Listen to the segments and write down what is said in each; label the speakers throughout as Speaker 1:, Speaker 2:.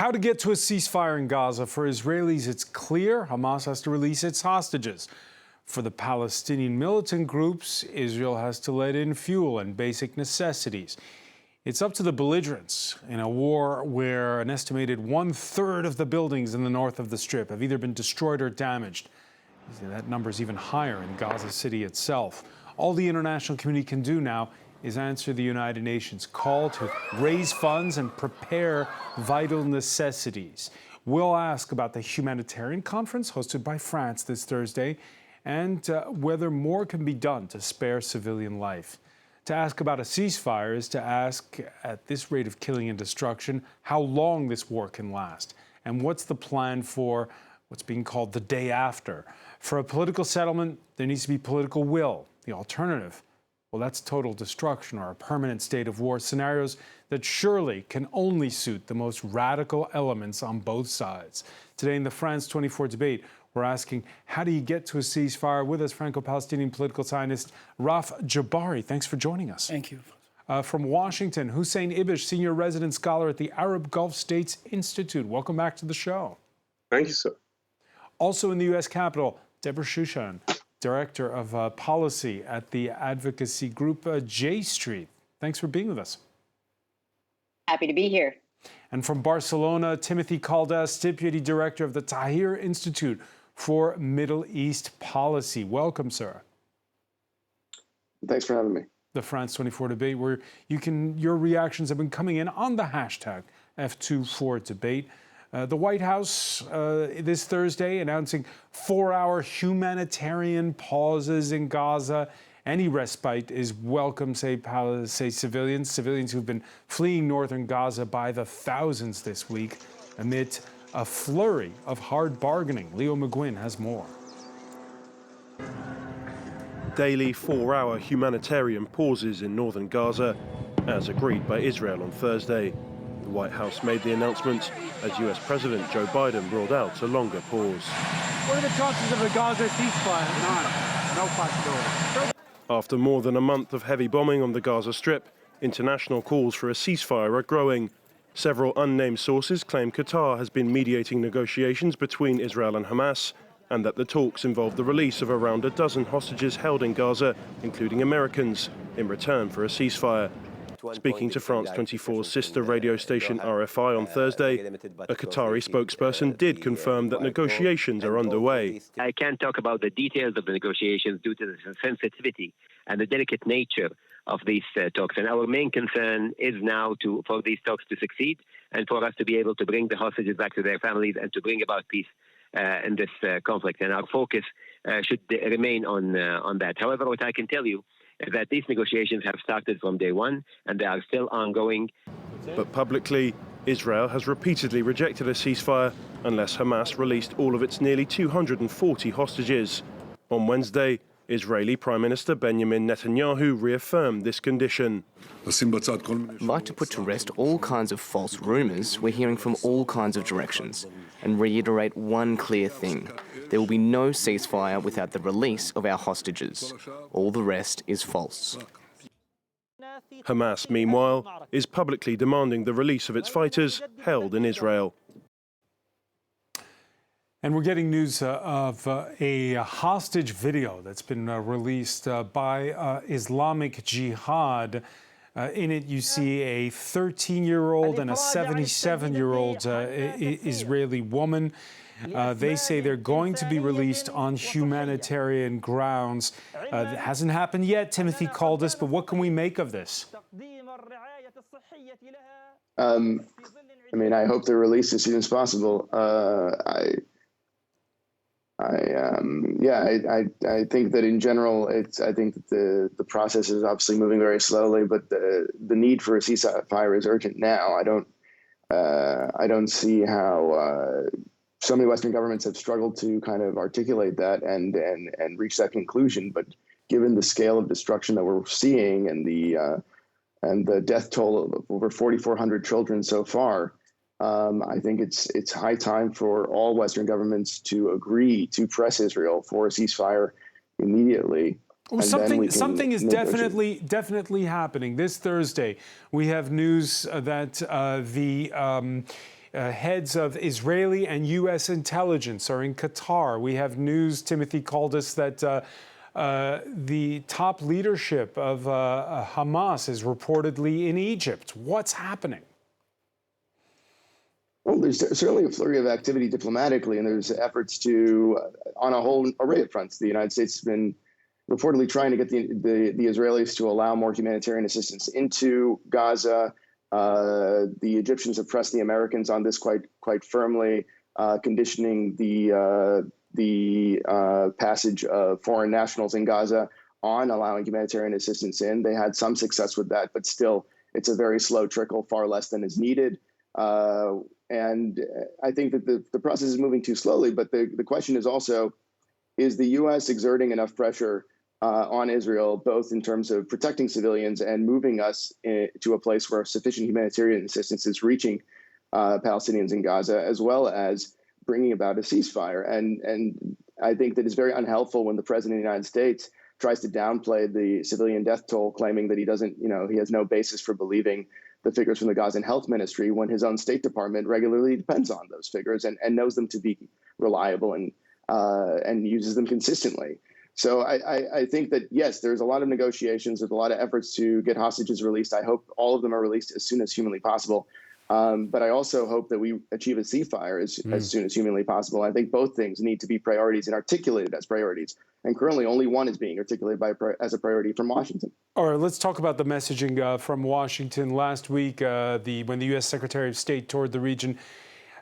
Speaker 1: How to get to a ceasefire in Gaza. For Israelis, it's clear Hamas has to release its hostages. For the Palestinian militant groups, Israel has to let in fuel and basic necessities. It's up to the belligerents in a war where an estimated 1/3 of the buildings in the north of the Strip have either been destroyed or damaged. That number is even higher in Gaza City itself. All the international community can do now is answer the United Nations call to raise funds and prepare vital necessities. We'll ask about the Humanitarian conference hosted by France this Thursday and whether more can be done to spare civilian life. To ask about a ceasefire is to ask, at this rate of killing and destruction, how long this war can last and what's the plan for what's being called the day after. For a political settlement, there needs to be political will. The alternative, well, that's total destruction or a permanent state of war, scenarios that surely can only suit the most radical elements on both sides. Today in the France 24 debate, we're asking, how do you get to a ceasefire? With us, Franco-Palestinian political scientist Raf Jabari. Thanks for joining us.
Speaker 2: Thank you.
Speaker 1: From Washington, Hussein Ibish, senior resident scholar at the Arab Gulf States Institute. Welcome back to the show.
Speaker 3: Thank you, sir.
Speaker 1: Also in the U.S. Capitol, Deborah Shushan, Director of Policy at the advocacy group J Street. Thanks for being with us.
Speaker 4: Happy to be here.
Speaker 1: And from Barcelona, Timothy Caldas, Deputy Director of the Tahrir Institute for Middle East Policy. Welcome, sir.
Speaker 3: Thanks for having me.
Speaker 1: The France 24 debate, where your reactions have been coming in on the hashtag F24debate. The White House this Thursday announcing 4-hour humanitarian pauses in Gaza. Any respite is welcome, say civilians who've been fleeing northern Gaza by the thousands this week amid a flurry of hard bargaining. Leo McGuinn has more.
Speaker 5: Daily 4-hour humanitarian pauses in northern Gaza, as agreed by Israel on Thursday. The White House made the announcement as US President Joe Biden ruled out a longer pause.
Speaker 6: What are the chances of a Gaza ceasefire? None. No possibility.
Speaker 5: After more than a month of heavy bombing on the Gaza Strip, international calls for a ceasefire are growing. Several unnamed sources claim Qatar has been mediating negotiations between Israel and Hamas, and that the talks involve the release of around a dozen hostages held in Gaza, including Americans, in return for a ceasefire. Speaking to France 24's sister radio station RFI on Thursday, a Qatari spokesperson did confirm that negotiations are underway.
Speaker 7: I can't talk about the details of the negotiations due to the sensitivity and the delicate nature of these talks. And our main concern is now for these talks to succeed and for us to be able to bring the hostages back to their families and to bring about peace in this conflict. And our focus should remain on that. However, what I can tell you is that these negotiations have started from day one and they are still ongoing.
Speaker 5: But publicly, Israel has repeatedly rejected a ceasefire unless Hamas released all of its nearly 240 hostages. On Wednesday, Israeli Prime Minister Benjamin Netanyahu reaffirmed this condition.
Speaker 8: I'd like to put to rest all kinds of false rumours we're hearing from all kinds of directions and reiterate one clear thing. There will be no ceasefire without the release of our hostages. All the rest is false.
Speaker 5: Hamas, meanwhile, is publicly demanding the release of its fighters held in Israel.
Speaker 1: And we're getting news of a hostage video that's been released by Islamic Jihad. In it, you see a 13-year-old and a 77-year-old Israeli woman. They say they're going to be released on humanitarian grounds. It hasn't happened yet, Timothy called us, but what can we make of this?
Speaker 3: I mean, I hope they're released as soon as possible. I think that in general, I think that the process is obviously moving very slowly, but the need for a ceasefire is urgent now. I don't see how so many Western governments have struggled to kind of articulate that and reach that conclusion. But given the scale of destruction that we're seeing and the death toll of over 4,400 children so far, I think it's high time for all Western governments to agree to press Israel for a ceasefire immediately.
Speaker 1: Well, something is definitely happening. This Thursday, we have news that the Heads of Israeli and U.S. intelligence are in Qatar. We have news, Timothy called us, that the top leadership of Hamas is reportedly in Egypt. What's happening?
Speaker 3: Well, there's certainly a flurry of activity diplomatically, and there's efforts to, on a whole array of fronts. The United States has been reportedly trying to get the Israelis to allow more humanitarian assistance into Gaza. The Egyptians have pressed the Americans on this quite firmly, conditioning the passage of foreign nationals in Gaza on allowing humanitarian assistance in. They had some success with that, but still, it's a very slow trickle, far less than is needed. And I think that the process is moving too slowly. But the question is also, is the U.S. exerting enough pressure on Israel, both in terms of protecting civilians and moving us to a place where sufficient humanitarian assistance is reaching Palestinians in Gaza, as well as bringing about a ceasefire? And I think that it's very unhelpful when the president of the United States tries to downplay the civilian death toll, claiming that he has no basis for believing the figures from the Gazan Health Ministry, when his own State Department regularly depends on those figures and knows them to be reliable and uses them consistently. So I think that, yes, there's a lot of negotiations, there's a lot of efforts to get hostages released. I hope all of them are released as soon as humanly possible. But I also hope that we achieve a ceasefire as soon as humanly possible. I think both things need to be priorities and articulated as priorities. And currently, only one is being articulated as a priority from Washington.
Speaker 1: All right, let's talk about the messaging from Washington. Last week, when the U.S. Secretary of State toured the region,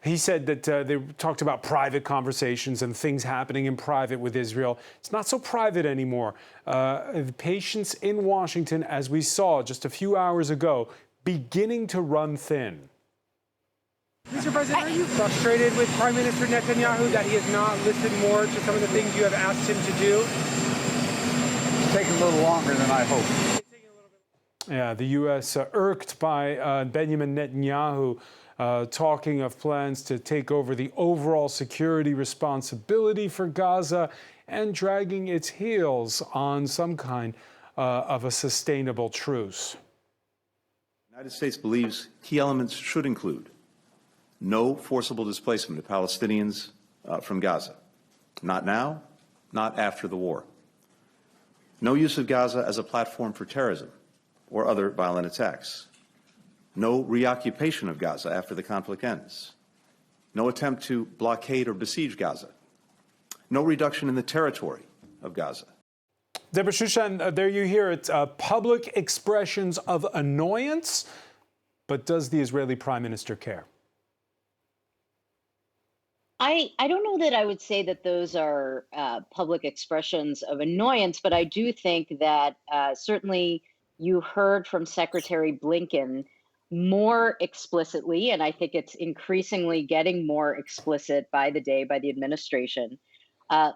Speaker 1: he said that they talked about private conversations and things happening in private with Israel. It's not so private anymore. The patience in Washington, as we saw just a few hours ago, beginning to run thin.
Speaker 6: Mr. President, are you frustrated with Prime Minister Netanyahu that he has not listened more to some of the things you have asked him to do?
Speaker 2: It's taking a little longer than I hoped.
Speaker 1: Yeah, the U.S. Irked by Benjamin Netanyahu talking of plans to take over the overall security responsibility for Gaza and dragging its heels on some kind of a sustainable truce.
Speaker 9: The United States believes key elements should include no forcible displacement of Palestinians from Gaza. Not now, not after the war. No use of Gaza as a platform for terrorism or other violent attacks. No reoccupation of Gaza after the conflict ends. No attempt to blockade or besiege Gaza. No reduction in the territory of Gaza.
Speaker 1: Deborah Shushan, there you hear it. Public expressions of annoyance, but does the Israeli Prime Minister care?
Speaker 4: I don't know that I would say that those are public expressions of annoyance, but I do think that certainly you heard from Secretary Blinken more explicitly, and I think it's increasingly getting more explicit by the day by the administration,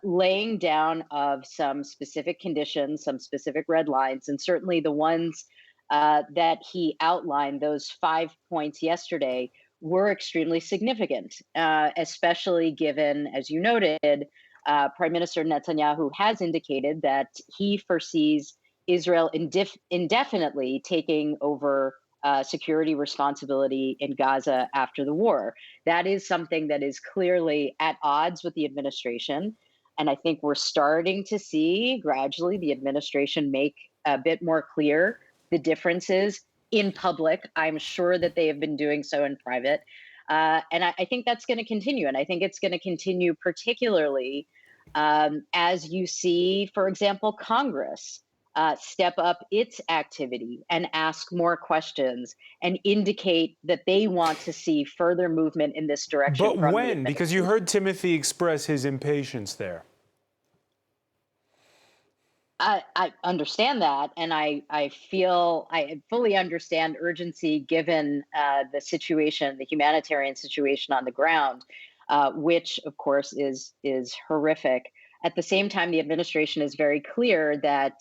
Speaker 4: laying down of some specific conditions, some specific red lines, and certainly the ones that he outlined, those 5 points yesterday, were extremely significant, especially given, as you noted, Prime Minister Netanyahu has indicated that he foresees Israel indefinitely taking over security responsibility in Gaza after the war. That is something that is clearly at odds with the administration. And I think we're starting to see gradually the administration make a bit more clear the differences in public. I'm sure that they have been doing so in private. And I think that's going to continue. And I think it's going to continue particularly as you see, for example, Congress step up its activity and ask more questions and indicate that they want to see further movement in this direction.
Speaker 1: But when? Because you heard Timothy express his impatience there.
Speaker 4: I understand that, and I fully understand urgency given the situation, the humanitarian situation on the ground, which of course is horrific. At the same time, the administration is very clear that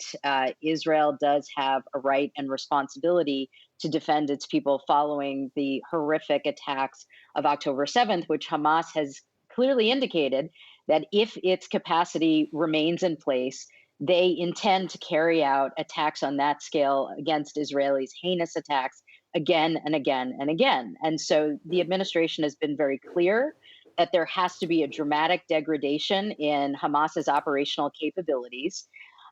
Speaker 4: Israel does have a right and responsibility to defend its people following the horrific attacks of October 7th, which Hamas has clearly indicated that if its capacity remains in place, they intend to carry out attacks on that scale against Israelis, heinous attacks again and again and again. And so the administration has been very clear that there has to be a dramatic degradation in Hamas's operational capabilities.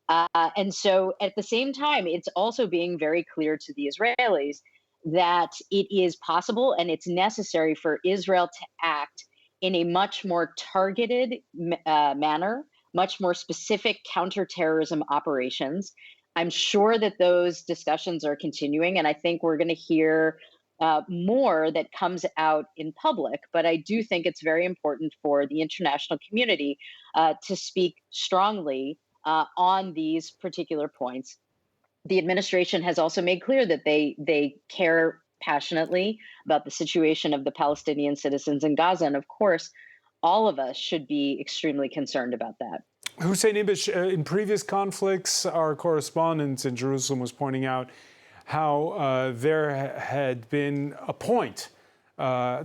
Speaker 4: And so at the same time, it's also being very clear to the Israelis that it is possible and it's necessary for Israel to act in a much more targeted manner, much more specific counterterrorism operations. I'm sure that those discussions are continuing, and I think we're going to hear more that comes out in public. But I do think it's very important for the international community to speak strongly on these particular points. The administration has also made clear that they care passionately about the situation of the Palestinian citizens in Gaza. And of course, all of us should be extremely concerned about that.
Speaker 1: Hussein Ibish, in previous conflicts, our correspondent in Jerusalem was pointing out how there had been a point where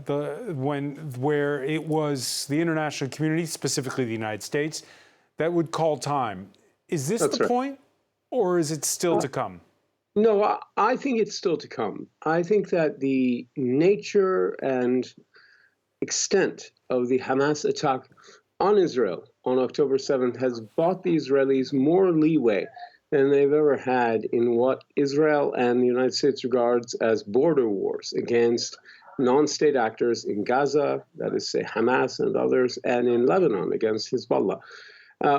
Speaker 1: it was the international community, specifically the United States, that would call time. Is this the point, or is it still to come?
Speaker 10: No, I think it's still to come. I think that the nature and extent of the Hamas attack on Israel on October 7th has bought the Israelis more leeway than they've ever had in what Israel and the United States regards as border wars against non-state actors in Gaza, that is, say, Hamas and others, and in Lebanon against Hezbollah,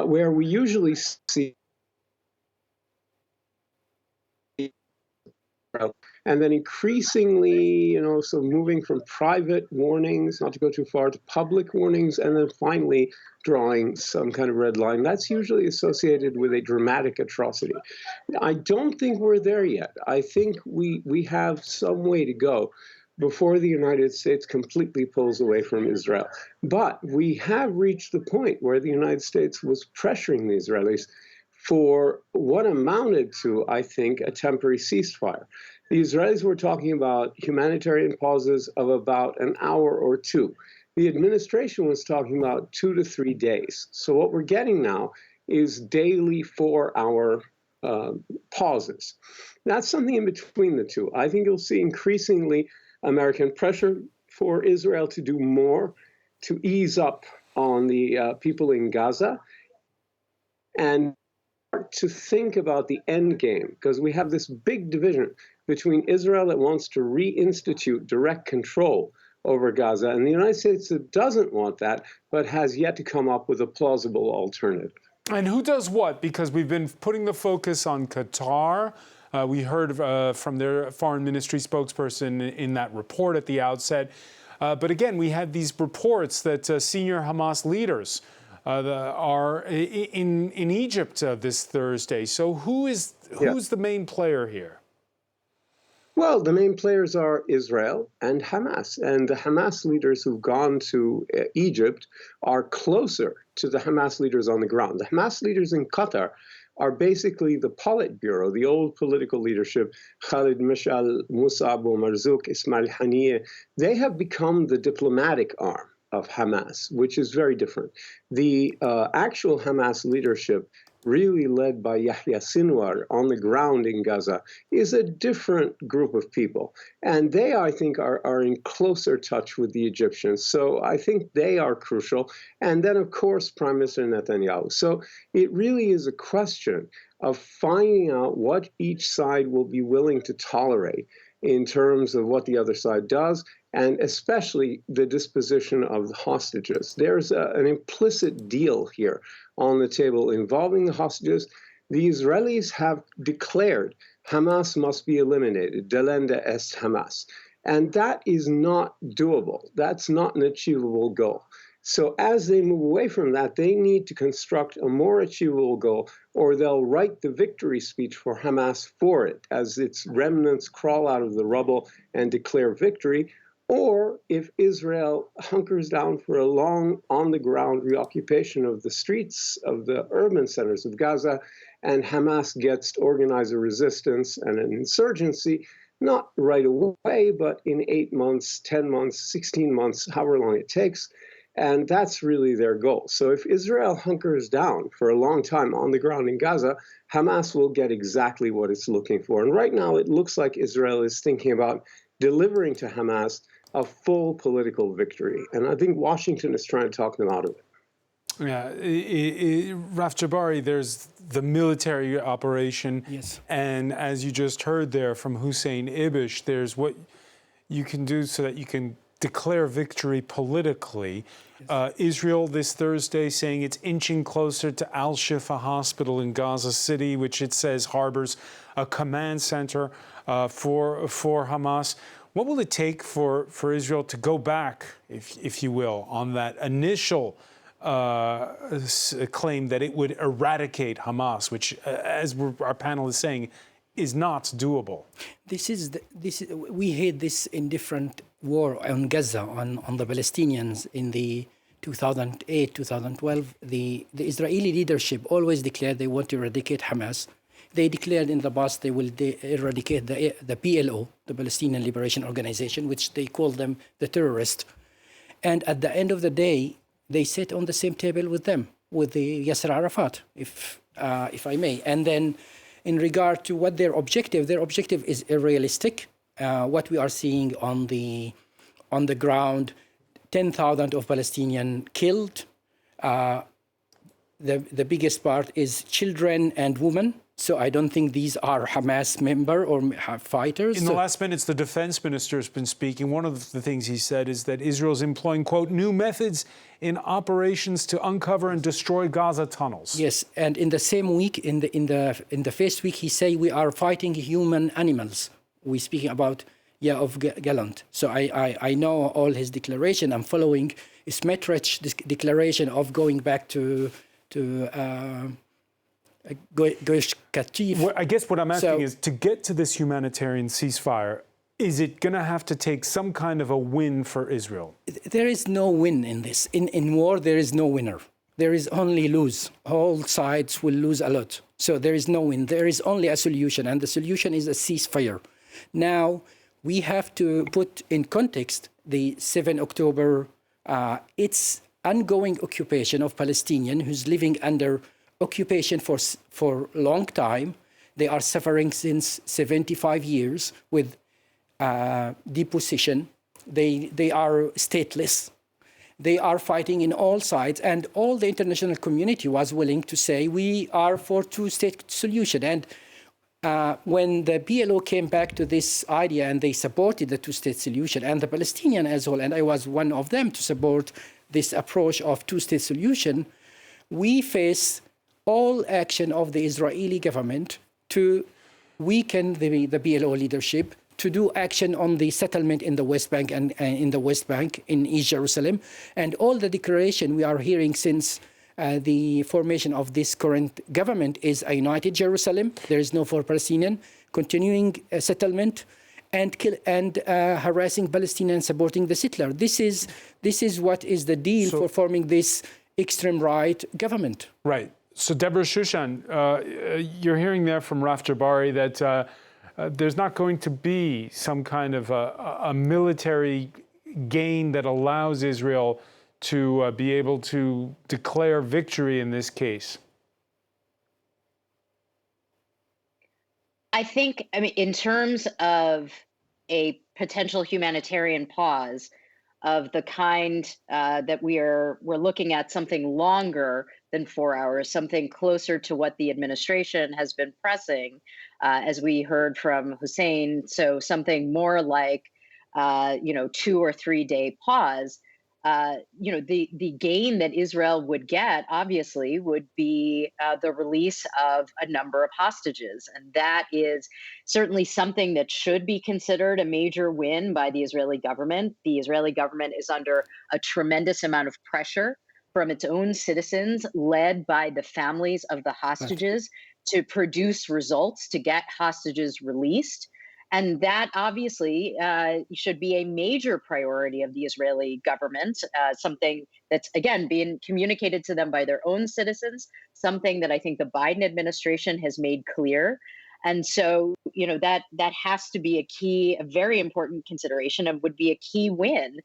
Speaker 10: where we usually see and then increasingly, so moving from private warnings, not to go too far, to public warnings, and then finally drawing some kind of red line. That's usually associated with a dramatic atrocity. I don't think we're there yet. I think we have some way to go before the United States completely pulls away from Israel. But we have reached the point where the United States was pressuring the Israelis for what amounted to, I think, a temporary ceasefire. The Israelis were talking about humanitarian pauses of about an hour or two. The administration was talking about 2 to 3 days. So what we're getting now is daily 4-hour pauses. That's something in between the two. I think you'll see increasingly American pressure for Israel to do more to ease up on the people in Gaza and to think about the end game, because we have this big division between Israel that wants to reinstitute direct control over Gaza and the United States that doesn't want that, but has yet to come up with a plausible alternative.
Speaker 1: And who does what? Because we've been putting the focus on Qatar. We heard from their foreign ministry spokesperson in that report at the outset. But again, we had these reports that senior Hamas leaders are in Egypt this Thursday. So who's the main player here?
Speaker 10: Well, the main players are Israel and Hamas. And the Hamas leaders who've gone to Egypt are closer to the Hamas leaders on the ground. The Hamas leaders in Qatar are basically the Politburo, the old political leadership, Khalid Mashal, Musa Abu Marzouk, Ismail Haniyeh. They have become the diplomatic arm of Hamas, which is very different. The actual Hamas leadership, really led by Yahya Sinwar on the ground in Gaza, is a different group of people. And they, I think, are in closer touch with the Egyptians. So I think they are crucial. And then, of course, Prime Minister Netanyahu. So it really is a question of finding out what each side will be willing to tolerate in terms of what the other side does, and especially the disposition of the hostages. There's an implicit deal here on the table involving the hostages. The Israelis have declared Hamas must be eliminated, delenda est Hamas. And that is not doable. That's not an achievable goal. So as they move away from that, they need to construct a more achievable goal, or they'll write the victory speech for Hamas for it as its remnants crawl out of the rubble and declare victory. Or if Israel hunkers down for a long on-the-ground reoccupation of the streets of the urban centers of Gaza, and Hamas gets to organize a resistance and an insurgency, not right away, but in 8 months, 10 months, 16 months, however long it takes. And that's really their goal. So if Israel hunkers down for a long time on the ground in Gaza, Hamas will get exactly what it's looking for. And right now, it looks like Israel is thinking about delivering to Hamas a full political victory. And I think Washington is trying to talk them out of it.
Speaker 1: Yeah, Raf Jabari, there's the military operation.
Speaker 11: Yes.
Speaker 1: And as you just heard there from Hussein Ibish, there's what you can do so that you can declare victory politically. Israel this Thursday saying it's inching closer to Al-Shifa Hospital in Gaza City, which it says harbors a command center for Hamas. What will it take for Israel to go back, if you will, on that initial claim that it would eradicate Hamas, which, as our panel is saying, is not doable?
Speaker 11: We had this in different war on Gaza, on the Palestinians in the 2008, 2012. The Israeli leadership always declared they want to eradicate Hamas. They declared in the past they will eradicate the PLO, the Palestinian Liberation Organization, which they call them the terrorists. And at the end of the day, they sit on the same table with them, with the Yasser Arafat, if I may. And then in regard to what their objective is unrealistic. What we are seeing on the ground, 10,000 of Palestinians killed. The biggest part is children and women. So I don't think these are Hamas members or fighters.
Speaker 1: In the last minutes, the defense minister has been speaking. One of the things he said is that Israel is employing, quote, new methods in operations to uncover and destroy Gaza tunnels.
Speaker 11: Yes, and in the same week, in the first week, he said we are fighting human animals. We're speaking about of Gallant. So I know all his declaration. I'm following Smetrich's declaration of going back to Gush Katif.
Speaker 1: I guess what I'm asking is, to get to this humanitarian ceasefire, is it going to have to take some kind of a win for Israel?
Speaker 11: There is no win in this. In war, there is no winner. There is only lose. All sides will lose a lot. So there is no win. There is only a solution, and the solution is a ceasefire. Now, we have to put in context the 7 October, its ongoing occupation of Palestinians who's living under occupation for a long time. They are suffering since 75 years with deposition. They are stateless. They are fighting in all sides, and all the international community was willing to say we are for two-state solution. And when the PLO came back to this idea and they supported the two-state solution, and the Palestinian as well, and I was one of them to support this approach of two-state solution, we face all action of the Israeli government to weaken the PLO leadership, to do action on the settlement in the West Bank and in East Jerusalem. And all the declaration we are hearing since the formation of this current government is a united Jerusalem. There is no for Palestinian, continuing settlement, and harassing Palestinians, supporting the settler. This is what is the deal for forming this extreme right government.
Speaker 1: Right. So, Deborah Shushan, you're hearing there from Raf Jabari that there's not going to be some kind of a military gain that allows Israel to be able to declare victory in this case.
Speaker 4: I think, in terms of a potential humanitarian pause of the kind that we're looking at, something longer than 4 hours, something closer to what the administration has been pressing, as we heard from Hussein. So something more like, 2 or 3 day pause. The gain that Israel would get, obviously, would be the release of a number of hostages. And that is certainly something that should be considered a major win by the Israeli government. The Israeli government is under a tremendous amount of pressure from its own citizens, led by the families of the hostages, to produce results to get hostages released. And that obviously should be a major priority of the Israeli government, something that's, again, being communicated to them by their own citizens, something that I think the Biden administration has made clear. And so, that has to be a very important consideration, and would be a key win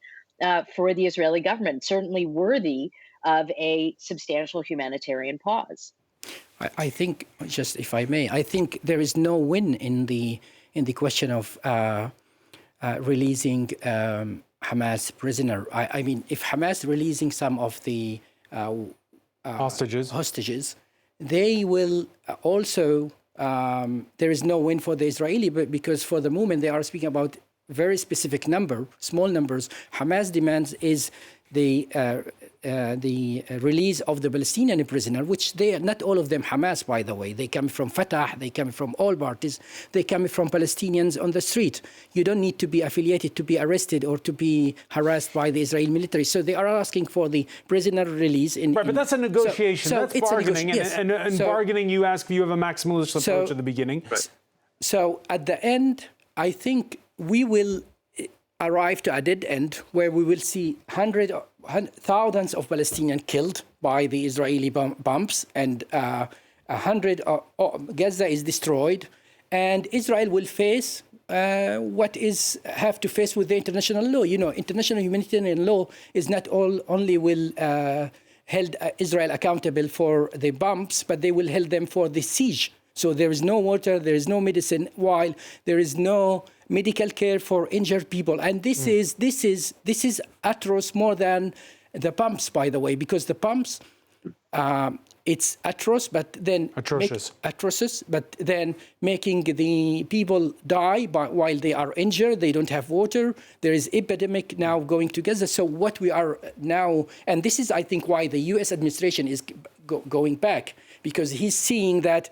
Speaker 4: for the Israeli government, certainly worthy of a substantial humanitarian pause.
Speaker 11: I think, just if I may, I think there is no win in the question of releasing Hamas prisoner. I mean, if Hamas releasing some of the hostages, they will also. There is no win for the Israeli, but because for the moment they are speaking about very specific number, small numbers. Hamas demands is the release of the Palestinian prisoner, which they are not all of them Hamas, by the way. They come from Fatah, they come from all parties, they come from Palestinians on the street. You don't need to be affiliated to be arrested or to be harassed by the Israeli military. So they are asking for the prisoner release.
Speaker 1: Right, but that's a negotiation.
Speaker 11: So
Speaker 1: that's bargaining. And bargaining, you ask, you have a maximalist approach at the beginning.
Speaker 11: Right. So at the end, I think we will arrive to a dead end where we will see thousands of Palestinians killed by the Israeli bombs, and Gaza is destroyed, and Israel will face have to face with the international law. You know, international humanitarian law is not only will held Israel accountable for the bombs, but they will hold them for the siege. So there is no water, there is no medicine, while there is no medical care for injured people. And this is atrocious more than the pumps, by the way, because the pumps, it's atrocious, but then but then making the people die while they are injured, they don't have water. There is epidemic now going to Gaza. So what we are now, and this is, I think, why the U.S. administration is going back, because he's seeing that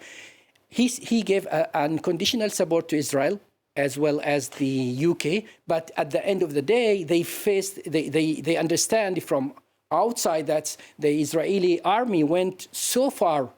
Speaker 11: he gave unconditional support to Israel, as well as the UK, but at the end of the day, they understand from outside that the Israeli army went so far,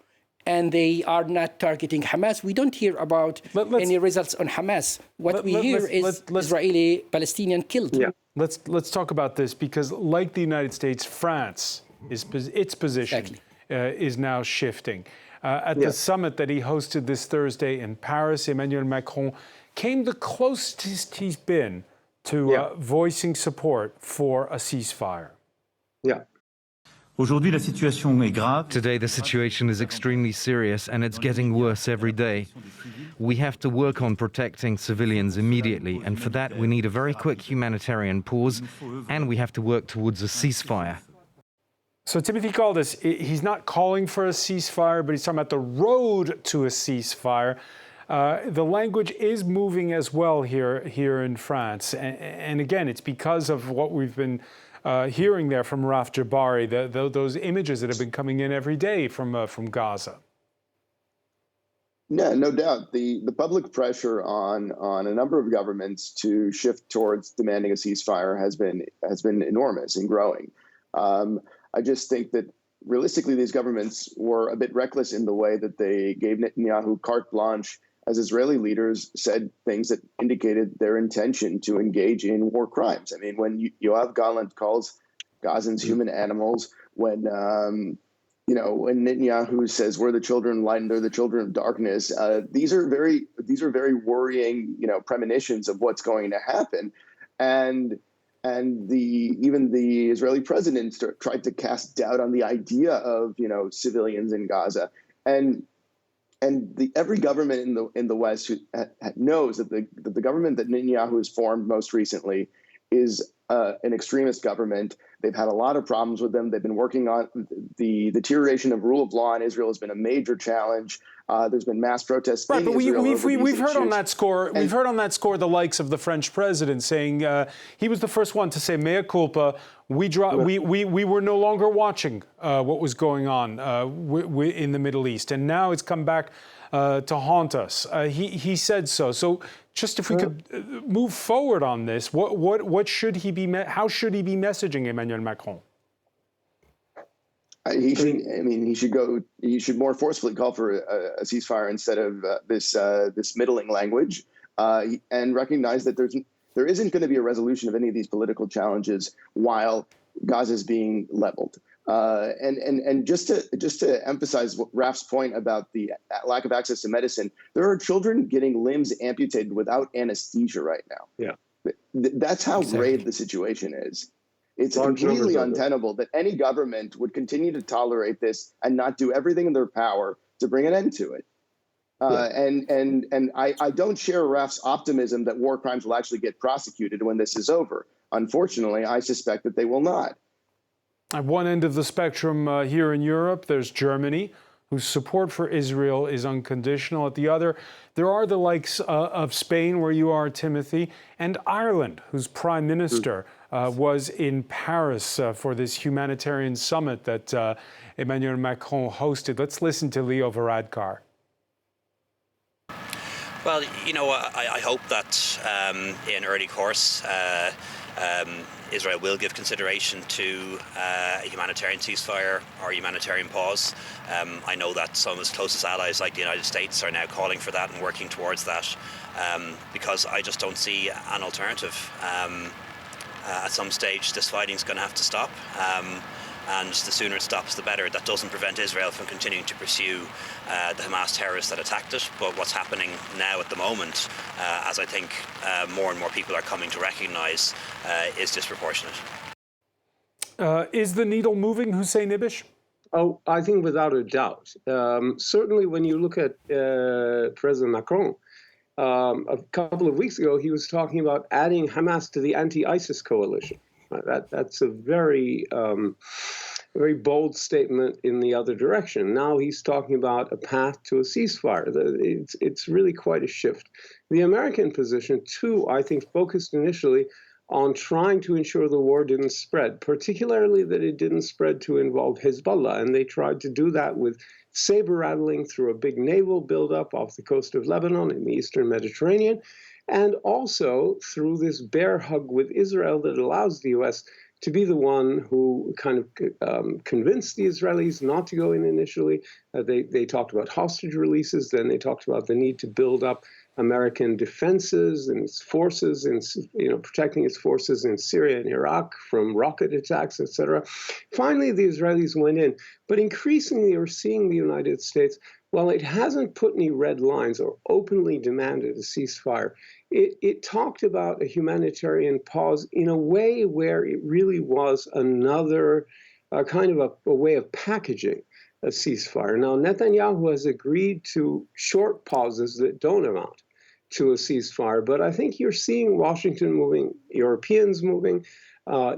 Speaker 11: and they are not targeting Hamas. We don't hear about any results on Hamas. What we hear is Israeli Palestinian killed.
Speaker 1: Yeah. Let's talk about this, because like the United States, France its position is now shifting. At the summit that he hosted this Thursday in Paris, Emmanuel Macron came the closest he's been to voicing support for a ceasefire.
Speaker 12: Today the situation is extremely serious, and it's getting worse every day. We have to work on protecting civilians immediately, and for that we need a very quick humanitarian pause, and we have to work towards a ceasefire.
Speaker 1: So Timothy Caldas, he's not calling for a ceasefire, but he's talking about the road to a ceasefire. The language is moving as well here in France. And again, it's because of what we've been hearing there from Raf Jabari, those images that have been coming in every day from Gaza.
Speaker 3: Yeah, no doubt. The public pressure on a number of governments to shift towards demanding a ceasefire has been enormous and growing. I just think that realistically, these governments were a bit reckless in the way that they gave Netanyahu carte blanche, as Israeli leaders said things that indicated their intention to engage in war crimes. I mean, when Yoav Gallant calls Gazans human animals, when when Netanyahu says we're the children of light and they're the children of darkness, these are very worrying, premonitions of what's going to happen, and even the Israeli president tried to cast doubt on the idea of civilians in Gaza, and every government in the West who knows that the government that Netanyahu has formed most recently is an extremist government. They've had a lot of problems with them. They've been working on the deterioration of rule of law in Israel has been a major challenge. There's been mass protests.
Speaker 1: Right, but we've heard on that score. We've heard on that score the likes of the French president saying he was the first one to say mea culpa. We were no longer watching what was going on in the Middle East, and now it's come back to haunt us. He said so. So just if we could move forward on this, what should he be? How should he be messaging Emmanuel Macron?
Speaker 3: He should more forcefully call for a ceasefire instead of this middling language, and recognize that there isn't going to be a resolution of any of these political challenges while Gaza is being leveled. And just to emphasize Raf's point about the lack of access to medicine, there are children getting limbs amputated without anesthesia right now. Yeah, that's how grave the situation is. It's
Speaker 10: Large numbers
Speaker 3: completely
Speaker 10: of them.
Speaker 3: untenable that any government would continue to tolerate this and not do everything in their power to bring an end to it. And I don't share Raf's optimism that war crimes will actually get prosecuted when this is over. Unfortunately, I suspect that they will not.
Speaker 1: At one end of the spectrum here in Europe, there's Germany, whose support for Israel is unconditional. At the other, there are the likes of Spain, where you are, Timothy, and Ireland, whose prime minister was in Paris for this humanitarian summit that Emmanuel Macron hosted. Let's listen to Leo Varadkar.
Speaker 13: Well, you know, I hope that in early course, Israel will give consideration to a humanitarian ceasefire or humanitarian pause. I know that some of its closest allies, like the United States, are now calling for that and working towards that, because I just don't see an alternative. At some stage, this fighting is going to have to stop. And the sooner it stops, the better. That doesn't prevent Israel from continuing to pursue the Hamas terrorists that attacked it. But what's happening now at the moment, as I think more and more people are coming to recognize, is disproportionate.
Speaker 1: Is the needle moving, Hussein Ibish?
Speaker 10: Oh, I think without a doubt. Certainly when you look at President Macron, a couple of weeks ago, he was talking about adding Hamas to the anti-ISIS coalition. That's a very bold statement in the other direction. Now he's talking about a path to a ceasefire. It's really quite a shift. The American position, too, I think, focused initially on trying to ensure the war didn't spread, particularly that it didn't spread to involve Hezbollah. And they tried to do that with saber rattling through a big naval buildup off the coast of Lebanon in the Eastern Mediterranean, and also through this bear hug with Israel that allows the U.S. to be the one who kind of convinced the Israelis not to go in initially. They talked about hostage releases, then they talked about the need to build up American defenses and its forces, and protecting its forces in Syria and Iraq from rocket attacks, etc. Finally, the Israelis went in, but increasingly we're seeing the United States, while it hasn't put any red lines or openly demanded a ceasefire, it talked about a humanitarian pause in a way where it really was another kind of a way of packaging a ceasefire. Now, Netanyahu has agreed to short pauses that don't amount to a ceasefire, but I think you're seeing Washington moving, Europeans moving,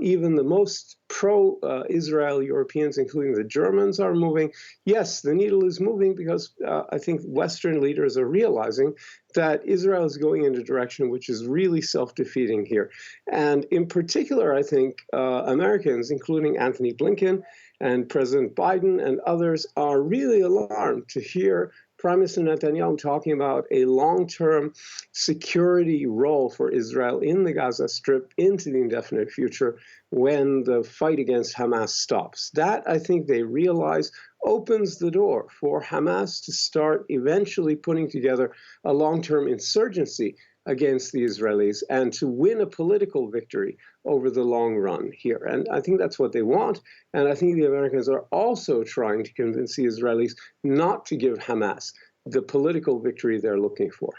Speaker 10: even the most pro-Israel Europeans, including the Germans, are moving. Yes, the needle is moving because I think Western leaders are realizing that Israel is going in a direction which is really self-defeating here. And in particular, I think Americans, including Anthony Blinken and President Biden and others, are really alarmed to hear Prime Minister Netanyahu talking about a long-term security role for Israel in the Gaza Strip into the indefinite future when the fight against Hamas stops. That, I think they realize, opens the door for Hamas to start eventually putting together a long-term insurgency against the Israelis and to win a political victory over the long run here. And I think that's what they want. And I think the Americans are also trying to convince the Israelis not to give Hamas the political victory they're looking for.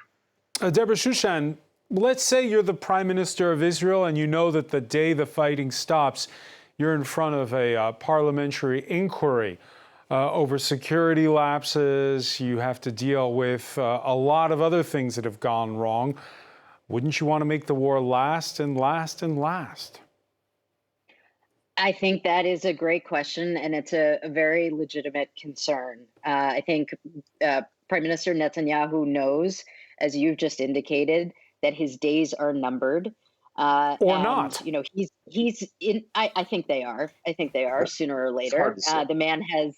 Speaker 1: Deborah Shushan, let's say you're the Prime Minister of Israel and you know that the day the fighting stops, you're in front of a parliamentary inquiry over security lapses. You have to deal with a lot of other things that have gone wrong. Wouldn't you want to make the war last and last and last?
Speaker 4: I think that is a great question, and it's a very legitimate concern. I think Prime Minister Netanyahu knows, as you've just indicated, that his days are numbered.
Speaker 1: Or not.
Speaker 4: You know, he's in. I think they are. I think they are sooner or later. The man has.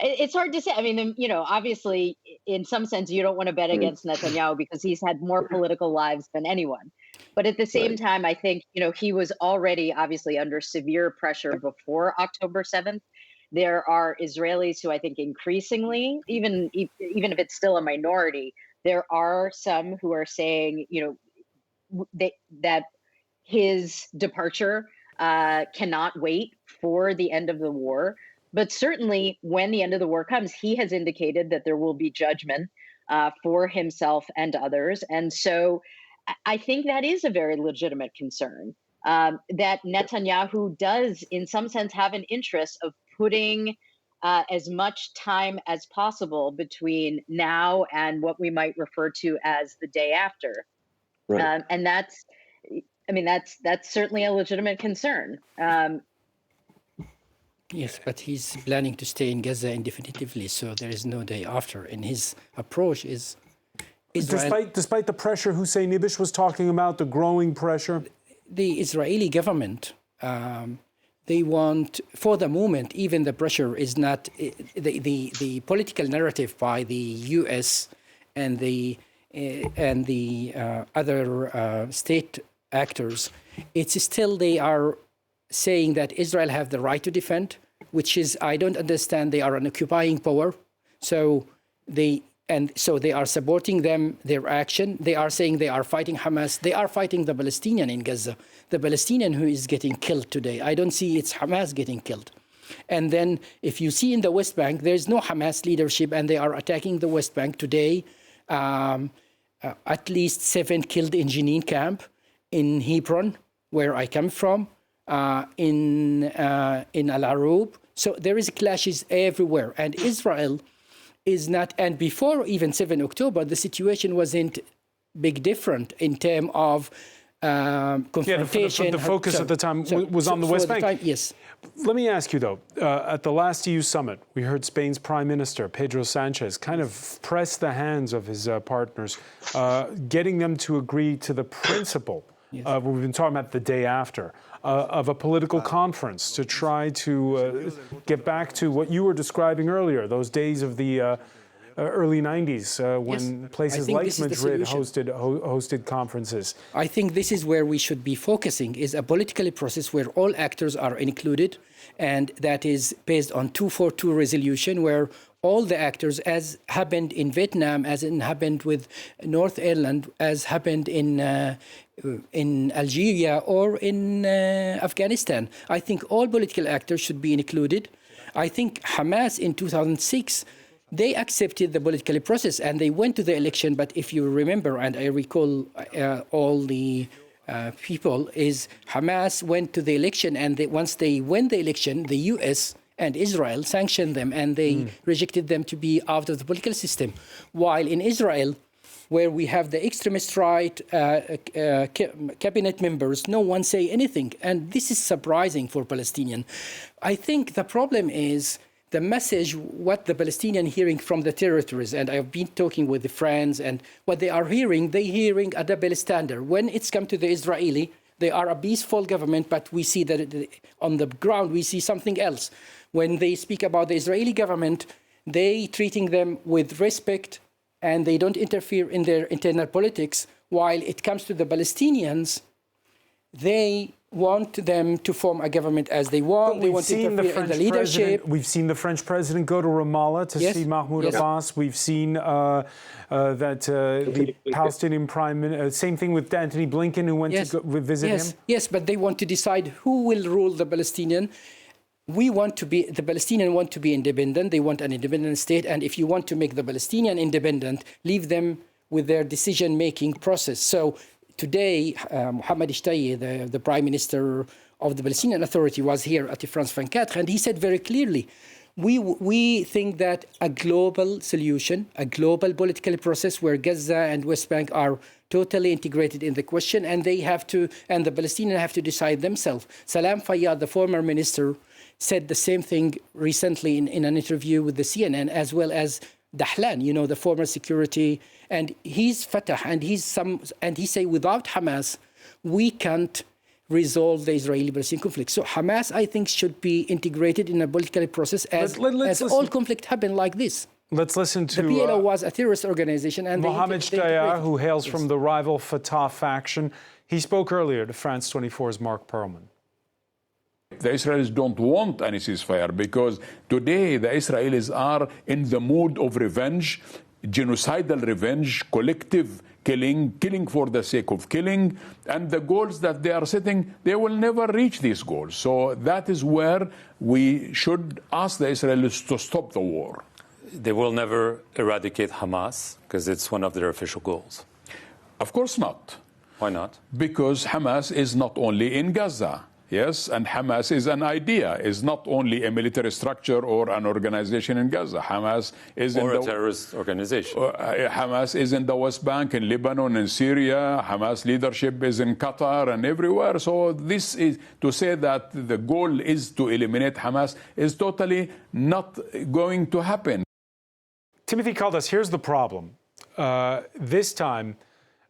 Speaker 4: It's hard to say. I mean, you know, obviously, in some sense, you don't want to bet against Netanyahu because he's had more political lives than anyone. But at the same time, I think, you know, he was already obviously under severe pressure before October 7th. There are Israelis who I think increasingly, even if it's still a minority, there are some who are saying, you know, that his departure cannot wait for the end of the war. But certainly when the end of the war comes, he has indicated that there will be judgment for himself and others. And so I think that is a very legitimate concern. that Netanyahu does, in some sense, have an interest of putting as much time as possible between now and what we might refer to as the day after.
Speaker 10: Right.
Speaker 4: And that's, I mean, that's certainly a legitimate concern.
Speaker 11: Yes, but he's planning to stay in Gaza indefinitely, so there is no day after. And his approach is Israel.
Speaker 1: Despite the pressure Hussein Ibish was talking about, the growing pressure?
Speaker 11: The Israeli government, they want, for the moment, even the pressure is not, the political narrative by the US and the other state actors, it's still they are saying that Israel have the right to defend, which is, I don't understand, they are an occupying power. So they are supporting them, their action. They are saying they are fighting Hamas. They are fighting the Palestinian in Gaza. The Palestinian who is getting killed today. I don't see it's Hamas getting killed. And then if you see in the West Bank, there's no Hamas leadership and they are attacking the West Bank today. At least 7 killed in Jenin camp, in Hebron, where I come from. In Al Arub. So there is clashes everywhere. And Israel is not, and before even 7 October, the situation wasn't big different in terms of confrontation.
Speaker 1: Yeah, the focus at the time was on the West Bank.
Speaker 11: Yes.
Speaker 1: Let me ask you, though, at the last EU summit, we heard Spain's Prime Minister, Pedro Sanchez, kind of press the hands of his partners, getting them to agree to the principle. Yes. We've been talking about the day after, of a political conference to try to get back to what you were describing earlier, those days of the early 90s when places like Madrid hosted conferences.
Speaker 11: I think this is where we should be focusing, is a political process where all actors are included, and that is based on 242 resolution, where all the actors, as happened in Vietnam, as it happened with North Ireland, as happened in Algeria or in Afghanistan. I think all political actors should be included. I think Hamas in 2006, they accepted the political process and they went to the election. But if you remember, and I recall all the people, is Hamas went to the election, and once they won the election, the US and Israel sanctioned them and they rejected them to be out of the political system. While in Israel, where we have the extremist right cabinet members, no one say anything. And this is surprising for Palestinians. I think the problem is the message, what the Palestinians hearing from the territories, and I've been talking with the friends, and what they are hearing, they're hearing a double standard. When it's come to the Israeli, they are a peaceful government, but we see that on the ground, we see something else. When they speak about the Israeli government, they treating them with respect and they don't interfere in their internal politics. While it comes to the Palestinians, they want them to form a government as they want. They want to interfere in the leadership.
Speaker 1: We've seen the French president go to Ramallah to see Mahmoud Abbas. We've seen that the Palestinian prime minister, same thing with Antony Blinken, who went to visit him.
Speaker 11: Yes, but they want to decide who will rule the Palestinian. The Palestinians want to be independent. They want an independent state. And if you want to make the Palestinian independent, leave them with their decision-making process. So today, Mohammed Ishtaye, the Prime Minister of the Palestinian Authority, was here at the France 24, and he said very clearly, we think that a global solution, a global political process where Gaza and West Bank are totally integrated in the question, and the Palestinians have to decide themselves. Salam Fayyad, the former minister, said the same thing recently in an interview with the CNN, as well as Dahlan, the former security, and he's Fatah, and he say without Hamas, we can't resolve the Israeli-Palestinian conflict. So Hamas, I think, should be integrated in a political process as all conflict happen like this.
Speaker 1: Let's listen to...
Speaker 11: The PLO was a terrorist organization. And
Speaker 1: Mohammed Ishtaye, who hails from the rival Fatah faction. He spoke earlier to France 24's Mark Perlman.
Speaker 14: The Israelis don't want any ceasefire because today the Israelis are in the mood of revenge, genocidal revenge, collective killing for the sake of killing, and the goals that they are setting, they will never reach these goals. So that is where we should ask the Israelis to stop the war.
Speaker 15: They will never eradicate Hamas because it's one of their official goals.
Speaker 14: Of course not.
Speaker 15: Why not?
Speaker 14: Because Hamas is not only in Gaza. Yes, and Hamas is an idea, is not only a military structure or an organization in Gaza. Hamas is
Speaker 15: or a terrorist organization.
Speaker 14: Hamas is in the West Bank, in Lebanon, in Syria. Hamas leadership is in Qatar and everywhere. So this is to say that the goal is to eliminate Hamas is totally not going to happen.
Speaker 1: Timothy Caldas, here's the problem. This time,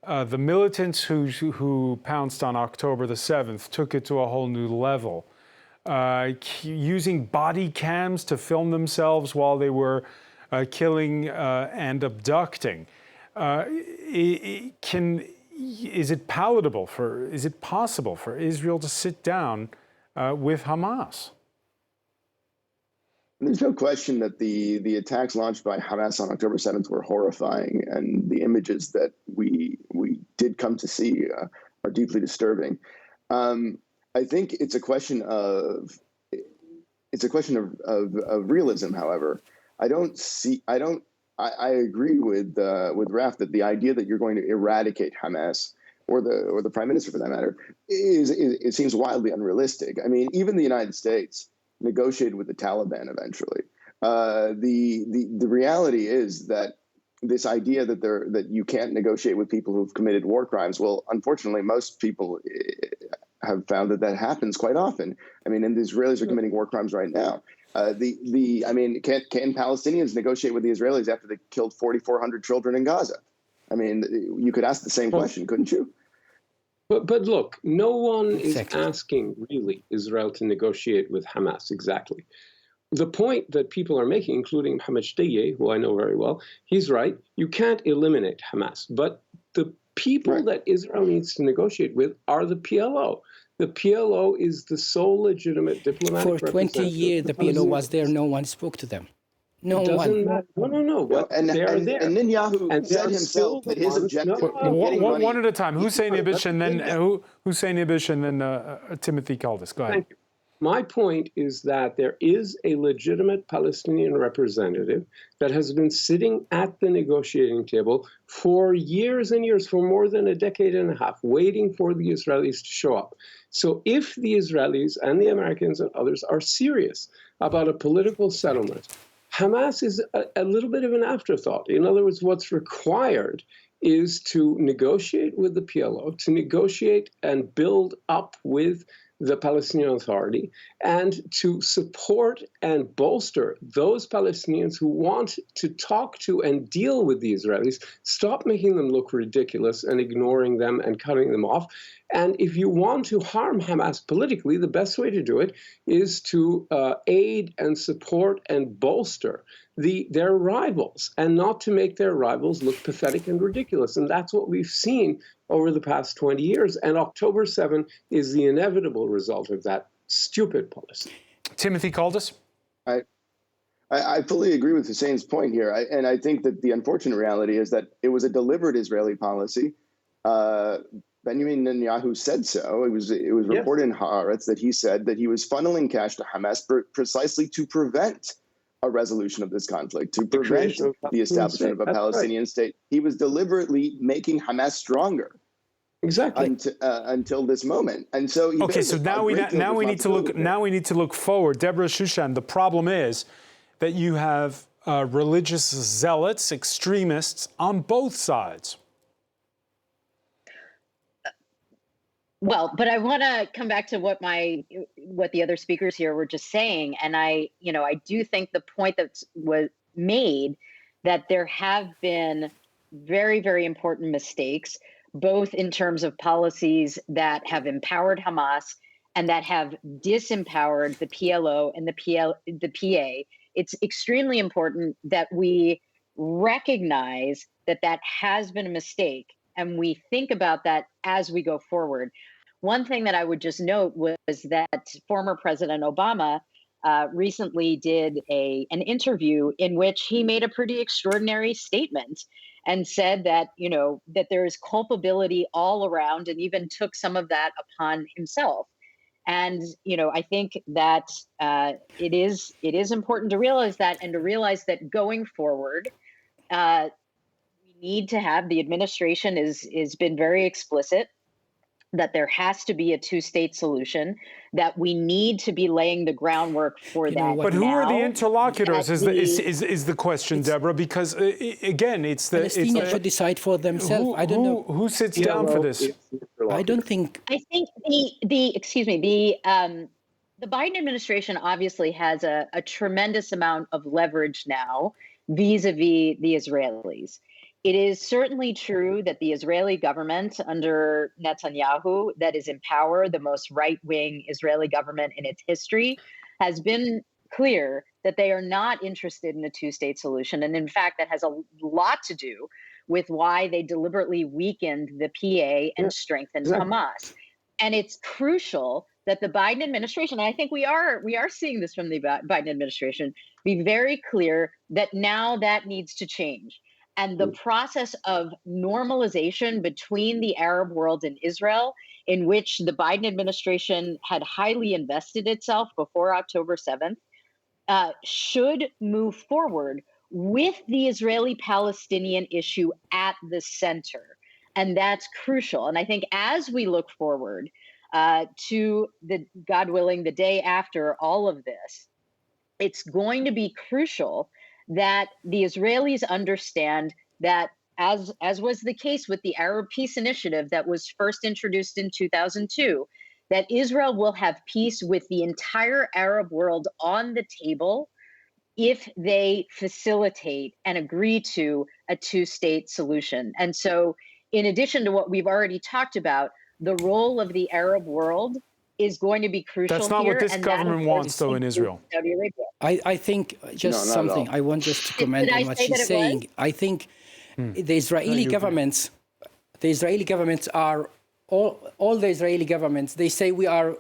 Speaker 1: the militants who pounced on October the 7th took it to a whole new level, using body cams to film themselves while they were killing and abducting. Is it possible for Israel to sit down with Hamas?
Speaker 3: There's no question that the attacks launched by Hamas on October 7th were horrifying, and the images that we did come to see are deeply disturbing. I think it's a question of realism. However, I agree with Raf that the idea that you're going to eradicate Hamas or the prime minister for that matter it seems wildly unrealistic. I mean, even the United States negotiated with the Taliban eventually. The reality is that this idea that you can't negotiate with people who've committed war crimes, well, unfortunately, most people have found that happens quite often. I mean, and the Israelis are committing war crimes right now. Can Palestinians negotiate with the Israelis after they killed 4,400 children in Gaza? I mean, you could ask the same question, couldn't you?
Speaker 10: But look, no one is asking, really, Israel to negotiate with Hamas, exactly. The point that people are making, including Mohammed Shtayyeh, who I know very well, he's right. You can't eliminate Hamas. But the people that Israel needs to negotiate with are the PLO. The PLO is the sole legitimate diplomatic
Speaker 11: For 20 years, the PLO was there. No one spoke to them. No
Speaker 10: doesn't
Speaker 11: one.
Speaker 10: Matter. No.
Speaker 3: And Netanyahu said himself that his objective.
Speaker 1: One at a time. Hussein Ibish and then Timothy Caldas. Go ahead.
Speaker 10: Thank you. My point is that there is a legitimate Palestinian representative that has been sitting at the negotiating table for years and years, for more than a decade and a half, waiting for the Israelis to show up. So if the Israelis and the Americans and others are serious about a political settlement, Hamas is a little bit of an afterthought. In other words, what's required is to negotiate with the PLO, to negotiate and build up with the Palestinian Authority, and to support and bolster those Palestinians who want to talk to and deal with the Israelis, stop making them look ridiculous and ignoring them and cutting them off. And if you want to harm Hamas politically, the best way to do it is to aid and support and bolster their rivals, and not to make their rivals look pathetic and ridiculous. And that's what we've seen over the past 20 years. And October 7 is the inevitable result of that stupid policy.
Speaker 1: Timothy Caldas?
Speaker 3: I fully agree with Hussein's point here. And I think that the unfortunate reality is that it was a deliberate Israeli policy. Benjamin Netanyahu said so. It was reported in Haaretz that he said that he was funneling cash to Hamas precisely to prevent a resolution of this conflict, to prevent the establishment of a Palestinian state. He was deliberately making Hamas stronger.
Speaker 10: Exactly.
Speaker 3: Until this moment. And so
Speaker 1: now we need to look forward. Deborah Shushan, the problem is that you have religious zealots, extremists on both sides.
Speaker 4: Well, but I want to come back to what the other speakers here were just saying, and I do think the point that was made that there have been very, very important mistakes, both in terms of policies that have empowered Hamas and that have disempowered the PLO and the PA. It's extremely important that we recognize that has been a mistake, and we think about that as we go forward. One thing that I would just note was that former President Obama recently did an interview in which he made a pretty extraordinary statement and said that, that there is culpability all around, and even took some of that upon himself. And, I think that it is important to realize that, and to realize that going forward, we need to have, the administration is been very explicit that there has to be a two-state solution, that we need to be laying the groundwork for that.
Speaker 1: But who are the
Speaker 4: now,
Speaker 1: interlocutors
Speaker 4: that
Speaker 1: is the question, Deborah, because again, it's the...
Speaker 11: Palestinians should decide for themselves. I don't know.
Speaker 1: Who sits down for this?
Speaker 11: I don't think...
Speaker 4: I think the Biden administration obviously has a tremendous amount of leverage now vis-a-vis the Israelis. It is certainly true that the Israeli government under Netanyahu, that is in power, the most right-wing Israeli government in its history, has been clear that they are not interested in a two-state solution. And in fact, that has a lot to do with why they deliberately weakened the PA and strengthened Hamas. And it's crucial that the Biden administration, and I think we are seeing this from the Biden administration, be very clear that now that needs to change. And the process of normalization between the Arab world and Israel, in which the Biden administration had highly invested itself before October 7th, should move forward with the Israeli-Palestinian issue at the center. And that's crucial. And I think as we look forward to God willing, the day after all of this, it's going to be crucial that the Israelis understand that, as was the case with the Arab Peace Initiative that was first introduced in 2002, that Israel will have peace with the entire Arab world on the table if they facilitate and agree to a two-state solution. And so, in addition to what we've already talked about, the role of the Arab world is going to be crucial.
Speaker 1: That's not
Speaker 4: here,
Speaker 1: what this government wants, though, in Israel.
Speaker 4: Saudi Arabia.
Speaker 11: I think just something I want just to comment on what she's saying. I think the Israeli governments, are all the Israeli governments, they say we are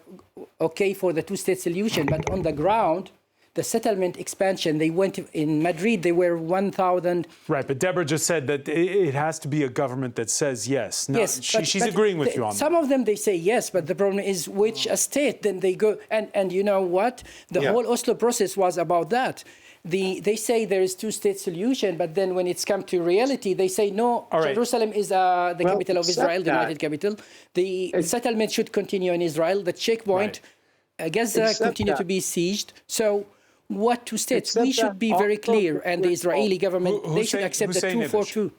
Speaker 11: okay for the two-state solution, but on the ground, the settlement expansion, they went in Madrid, they were 1,000.
Speaker 1: Right, but Deborah just said that it has to be a government that says yes. No,
Speaker 11: yes,
Speaker 1: she's agreeing with you on that.
Speaker 11: Some of them, they say yes, but the problem is which state, then they go, and you know what? The whole Oslo process was about that. They say there is two-state solution, but then when it's come to reality, they say no, Jerusalem is the capital of Israel, the United Capital. The settlement should continue in Israel. The checkpoint, Gaza continue to be sieged. So what two states? We should be very clear, and the Israeli government, they should accept the 242.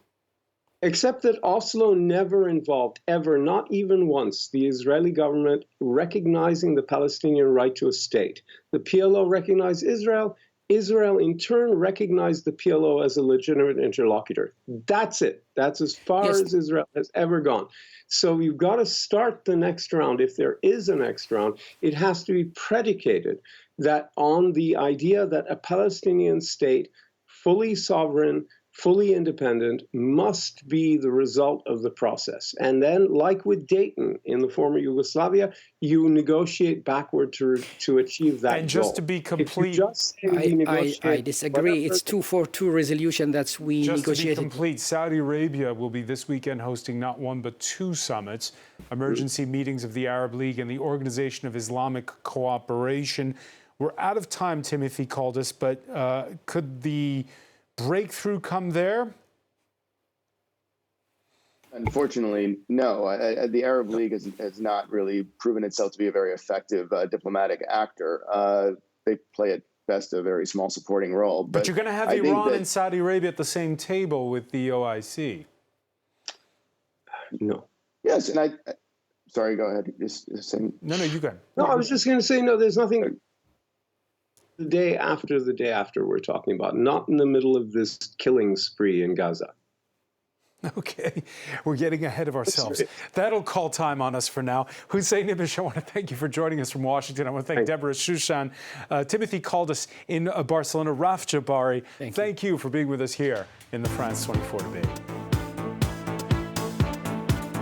Speaker 10: Except that Oslo never involved, ever, not even once, the Israeli government recognizing the Palestinian right to a state. The PLO recognized Israel. Israel, in turn, recognized the PLO as a legitimate interlocutor. That's it. That's as far as Israel has ever gone. So you've got to start the next round. If there is a next round, it has to be predicated that on the idea that a Palestinian state, fully sovereign, fully independent, must be the result of the process. And then, like with Dayton in the former Yugoslavia, you negotiate backward to achieve that
Speaker 1: And just
Speaker 10: goal.
Speaker 1: to be complete,
Speaker 11: I disagree. It's 242 resolution that's we negotiated.
Speaker 1: Just to be complete, Saudi Arabia will be this weekend hosting not one but two summits, emergency meetings of the Arab League and the Organization of Islamic Cooperation. We're out of time, Timothy called us, but could the breakthrough come there?
Speaker 3: Unfortunately, no. The Arab League has not really proven itself to be a very effective diplomatic actor. They play at best a very small supporting role.
Speaker 1: But you're going to have Iran and Saudi Arabia at the same table with the OIC.
Speaker 10: No.
Speaker 3: Yes, and sorry, go ahead.
Speaker 1: No, you go ahead.
Speaker 10: No, I was just going to say, no, there's nothing. The day after we're talking about, not in the middle of this killing spree in Gaza.
Speaker 1: Okay, we're getting ahead of ourselves. That'll call time on us for now. Hussein Ibish, I want to thank you for joining us from Washington. I want to thank Deborah Shushan. Timothy called us in Barcelona. Raf Jabari, thank you for being with us here in the France 24 debate.